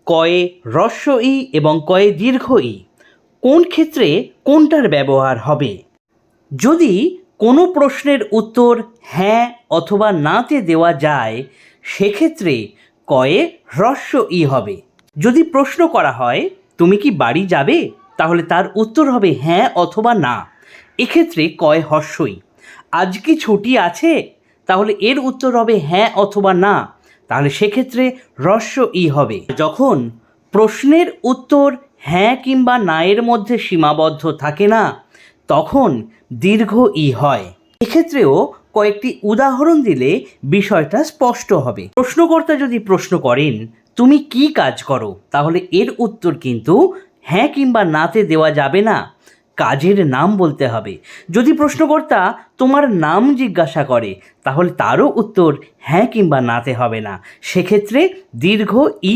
কয়ে হ্রস্ব ই এবং কয়ে দীর্ঘ ই কোন ক্ষেত্রে কোনটার ব্যবহার হবে? যদি কোনো প্রশ্নের উত্তর হ্যাঁ অথবা নাতে দেওয়া যায় সেক্ষেত্রে কয়ে হ্রস্ব ই হবে। যদি প্রশ্ন করা হয় তুমি কি বাড়ি যাবে, তাহলে তার উত্তর হবে হ্যাঁ অথবা না, এক্ষেত্রে কয় হ্রস্ব ই। আজ কি ছুটি আছে, তাহলে এর উত্তর হবে হ্যাঁ অথবা না, তাহলে সেক্ষেত্রে হ্রস্ব ই হবে। যখন প্রশ্নের উত্তর হ্যাঁ কিংবা না এর মধ্যে সীমাবদ্ধ থাকে না তখন দীর্ঘ ই হয়। এক্ষেত্রেও কয়েকটি উদাহরণ দিলে বিষয়টা স্পষ্ট হবে। প্রশ্নকর্তা যদি প্রশ্ন করেন তুমি কি কাজ করো, তাহলে এর উত্তর কিন্তু হ্যাঁ কিংবা নাতে দেওয়া যাবে না, কাজের নাম বলতে হবে। যদি প্রশ্নকর্তা তোমার নাম জিজ্ঞাসা করে তাহলে তারও উত্তর হ্যাঁ কিংবা নাতে হবে না, সেক্ষেত্রে দীর্ঘ ই